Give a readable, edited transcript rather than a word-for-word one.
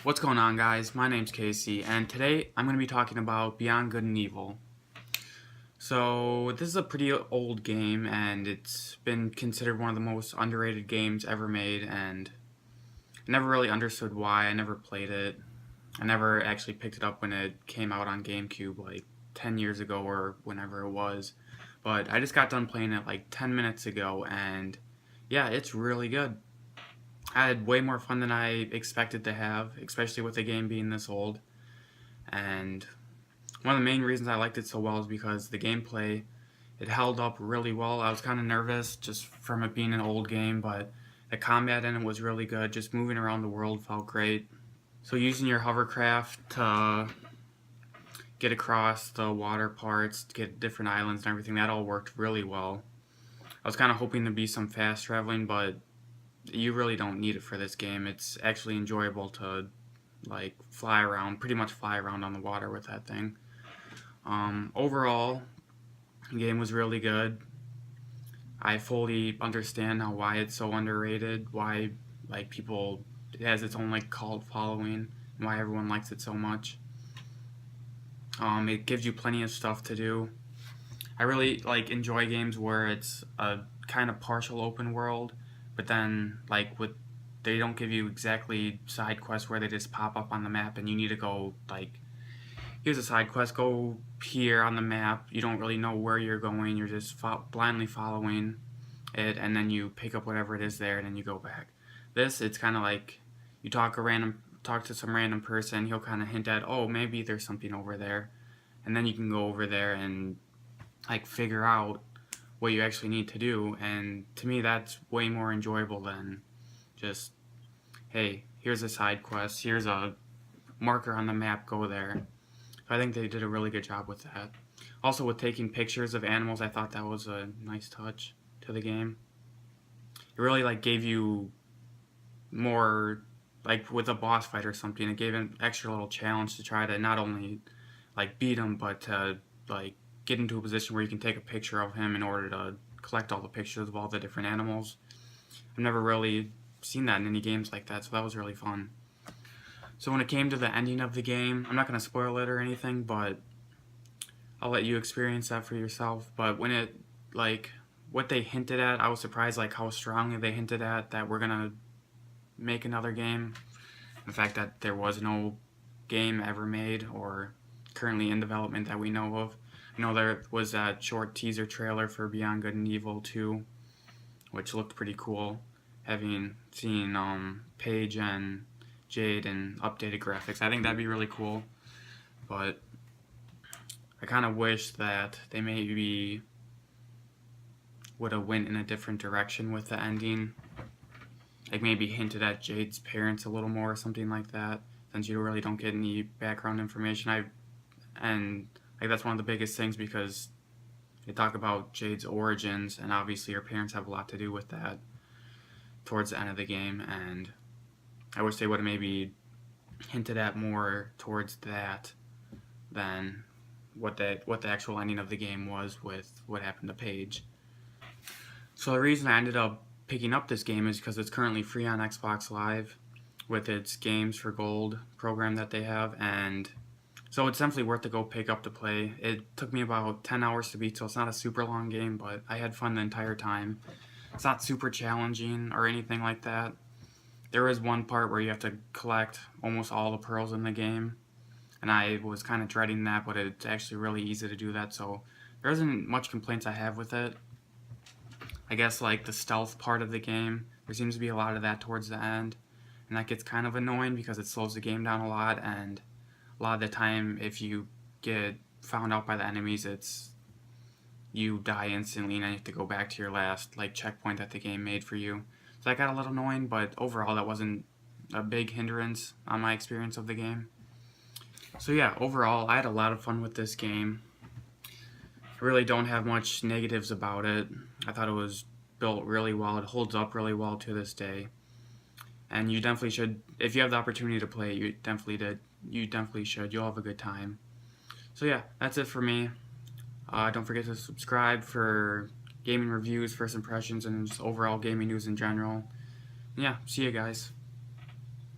What's going on, guys? My name's Casey, and today I'm going to be talking about Beyond Good and Evil. So, this is a pretty old game, and it's been considered one of the most underrated games ever made, and I never really understood why. I never played it. I never actually picked it up when it came out on GameCube, like 10 years ago or whenever it was. But I just got done playing it like 10 minutes ago, and yeah, it's really good. I had way more fun than I expected to have, especially with the game being this old. And one of the main reasons I liked it so well is because the gameplay, it held up really well. I was kind of nervous just from it being an old game, but the combat in it was really good. Just moving around the world felt great. So using your hovercraft to get across the water parts, to get different islands and everything, that all worked really well. I was kind of hoping to be some fast traveling, but you really don't need it for this game. It's actually enjoyable to like fly around, pretty much fly around on the water with that thing. Overall, the game was really good. I fully understand why it's so underrated, why like people, it has its own like cult following, and why everyone likes it so much. It gives you plenty of stuff to do. I really like enjoy games where it's a kind of partial open world, but then like they don't give you exactly side quests where they just pop up on the map and you need to go like, here's a side quest, go here on the map. You don't really know where you're going. You're just blindly following it, and then you pick up whatever it is there, and then you go back. This, it's kind of like you talk to some random person. He'll kind of hint at, oh, maybe there's something over there, and then you can go over there and like figure out what you actually need to do. And to me, that's way more enjoyable than just, hey, here's a side quest, here's a marker on the map, go there. So I think they did a really good job with that. Also, with taking pictures of animals, I thought that was a nice touch to the game. It really like gave you more, like with a boss fight or something, it gave an extra little challenge to try to not only like beat him, but to like get into a position where you can take a picture of him in order to collect all the pictures of all the different animals. I've never really seen that in any games like that, so that was really fun. So when it came to the ending of the game, I'm not going to spoil it or anything, but I'll let you experience that for yourself. But when it, like, what they hinted at, I was surprised, like, how strongly they hinted at that we're going to make another game. The fact that there was no game ever made or currently in development that we know of. I know there was that short teaser trailer for Beyond Good and Evil 2, which looked pretty cool, having seen Paige and Jade and updated graphics. I think that'd be really cool, but I kind of wish that they maybe would have went in a different direction with the ending. Like maybe hinted at Jade's parents a little more or something like that, since you really don't get any background information. And like that's one of the biggest things, because they talk about Jade's origins, and obviously her parents have a lot to do with that towards the end of the game, and I wish they would have maybe hinted at more towards that than what the actual ending of the game was with what happened to Paige. So the reason I ended up picking up this game is because it's currently free on Xbox Live with its Games for Gold program that they have, and so it's definitely worth to go pick up to play. It took me about 10 hours to beat, so it's not a super long game, but I had fun the entire time. It's not super challenging or anything like that. There is one part where you have to collect almost all the pearls in the game, and I was kind of dreading that, but it's actually really easy to do that, so there isn't much complaints I have with it. I guess like the stealth part of the game, there seems to be a lot of that towards the end, and that gets kind of annoying because it slows the game down a lot, and a lot of the time if you get found out by the enemies, you die instantly and you have to go back to your last like checkpoint that the game made for you. So that got a little annoying, but overall that wasn't a big hindrance on my experience of the game. So yeah, overall I had a lot of fun with this game. I really don't have much negatives about it. I thought it was built really well. It holds up really well to this day. And you definitely should, if you have the opportunity to play it, you definitely should. You'll have a good time. So yeah, that's it for me. Don't forget to subscribe for gaming reviews, first impressions, and just overall gaming news in general. Yeah, see you guys.